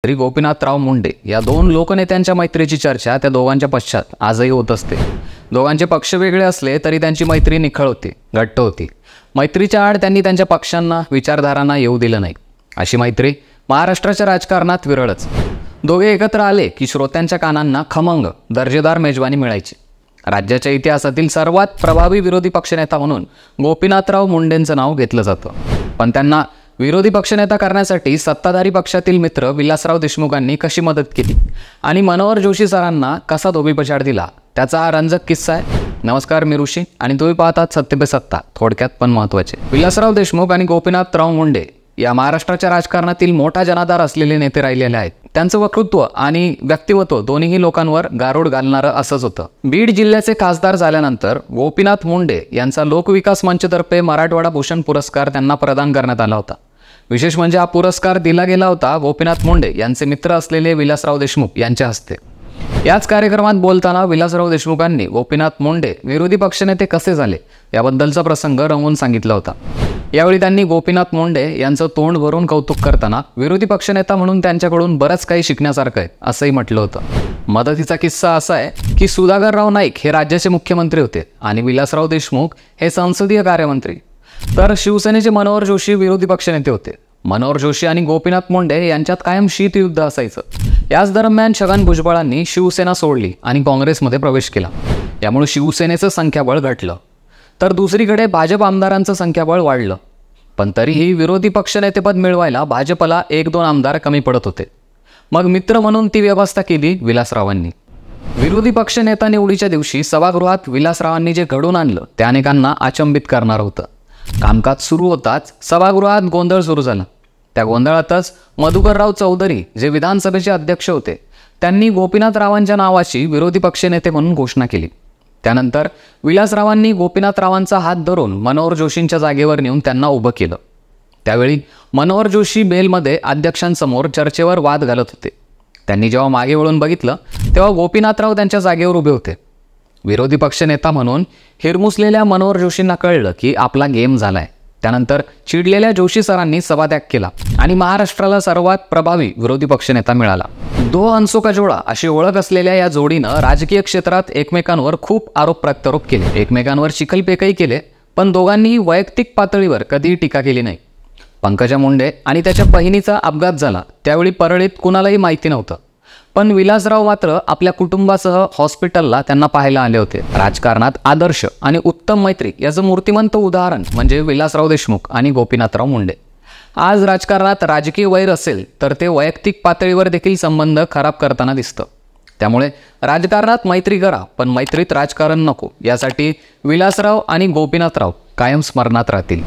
तरी गोपीनाथराव मुंडे या दोन लोकनेत्यांच्या मैत्रीची चर्चा त्या दोघांच्या पश्चात आजही होत असते। दोघांचे पक्ष वेगळे असले तरी त्यांची मैत्री निखळ होती, घट्ट होती। मैत्रीच्या आड त्यांनी त्यांच्या पक्षांना, विचारधारांना येऊ दिलं नाही। अशी मैत्री महाराष्ट्राच्या राजकारणात विरळच। दोघे एकत्र आले की श्रोत्यांच्या कानांना खमंग, दर्जेदार मेजवानी मिळायची। राज्याच्या इतिहासातील सर्वात प्रभावी विरोधी पक्षनेता म्हणून गोपीनाथराव मुंडेंचं नाव घेतलं जातं। पण त्यांना विरोधी पक्षनेता करण्यासाठी सत्ताधारी पक्षातील मित्र विलासराव देशमुखांनी कशी मदत केली आणि मनोहर जोशी सरांना कसा धोबीपछाड दिला, त्याचा हा रंजक किस्सा आहे। नमस्कार, मी ऋषी आणि तुम्ही पाहतात सत्य पे सत्ता, थोडक्यात पण महत्त्वाचे। विलासराव देशमुख आणि गोपीनाथराव मुंडे या महाराष्ट्राच्या राजकारणातील मोठा जनाधार असलेले नेते राहिलेले आहेत। त्यांचं वक्तृत्व आणि व्यक्तिमत्व दोन्ही लोकांवर गारुड घालणारं असंच होतं। बीड जिल्ह्याचे खासदार झाल्यानंतर गोपीनाथ मुंडे यांचा लोकविकास मंचतर्फे मराठवाडा भूषण पुरस्कार त्यांना प्रदान करण्यात आला होता। विशेष म्हणजे हा पुरस्कार दिला गेला होता गोपीनाथ मुंडे यांचे मित्र असलेले विलासराव देशमुख यांच्या हस्ते। याच कार्यक्रमात बोलताना विलासराव देशमुखांनी गोपीनाथ मुंडे विरोधी पक्षनेते कसे झाले याबद्दलचा प्रसंग रंगवून सांगितला होता। यावेळी त्यांनी गोपीनाथ मुंडे यांचं तोंड भरून कौतुक करताना विरोधी पक्षनेता म्हणून त्यांच्याकडून बरंच काही शिकण्यासारखं आहे असंही म्हटलं होतं। मदतीचा किस्सा असा आहे की सुधाकरराव नाईक हे राज्याचे मुख्यमंत्री होते आणि विलासराव देशमुख हे संसदीय कार्यमंत्री, तर शिवसेनेचे मनोहर जोशी विरोधी पक्षनेते होते। मनोहर जोशी आणि गोपीनाथ मुंडे यांच्यात कायम शीतयुद्ध असायचं। याच दरम्यान छगन भुजबळांनी शिवसेना सोडली आणि काँग्रेसमध्ये प्रवेश केला। यामुळे शिवसेनेचं संख्याबळ घटलं, तर दुसरीकडे भाजप आमदारांचं संख्याबळ वाढलं। पण तरीही विरोधी पक्षनेतेपद मिळवायला भाजपला 1-2 आमदार कमी पडत होते। मग मित्र म्हणून ती व्यवस्था केली विलासरावांनी। विरोधी पक्षनेता निवडीच्या दिवशी सभागृहात विलासरावांनी जे घडवून आणलं ते अनेकांना अचंबित करणार होतं। कामकाज सुरू होताच सभागृहात गोंधळ सुरू झाला। त्या गोंधळातच मधुकरराव चौधरी जे विधानसभेचे अध्यक्ष होते त्यांनी गोपीनाथरावांच्या नावाची विरोधी पक्षनेते म्हणून घोषणा केली। त्यानंतर विलासरावांनी गोपीनाथरावांचा हात धरून मनोहर जोशींच्या जागेवर नेऊन त्यांना उभं केलं। त्यावेळी मनोहर जोशी बेलमध्ये अध्यक्षांसमोर चर्चेवर वाद घालत होते। त्यांनी जेव्हा मागे वळून बघितलं तेव्हा गोपीनाथराव त्यांच्या जागेवर उभे होते। विरोधी पक्षनेता म्हणून हिरमुसलेल्या मनोहर जोशींना कळलं की आपला गेम झालाय। त्यानंतर चिडलेल्या जोशी सरांनी सभात्याग केला आणि महाराष्ट्राला सर्वात प्रभावी विरोधी पक्षनेता मिळाला। दो हंसों का जोडा अशी ओळख असलेल्या या जोडीनं राजकीय क्षेत्रात एकमेकांवर खूप आरोप प्रत्यारोप केले, एकमेकांवर चिखलफेकही केले, पण दोघांनीही वैयक्तिक पातळीवर कधीही टीका केली नाही। पंकजा मुंडे आणि त्याच्या बहिणीचा अपघात झाला त्यावेळी परळीत कुणालाही माहिती नव्हतं, पण विलासराव मात्र आपल्या कुटुंबासह हॉस्पिटलला त्यांना पाहायला आले होते। राजकारणात आदर्श आणि उत्तम मैत्री याचं मूर्तिमंत उदाहरण म्हणजे विलासराव देशमुख आणि गोपीनाथराव मुंडे। आज राजकारणात राजकीय वैर असेल तर ते वैयक्तिक पातळीवर देखील संबंध खराब करताना दिसतं। त्यामुळे राजकारणात मैत्री करा पण मैत्रीत राजकारण नको, यासाठी विलासराव आणि गोपीनाथराव कायम स्मरणात राहतील।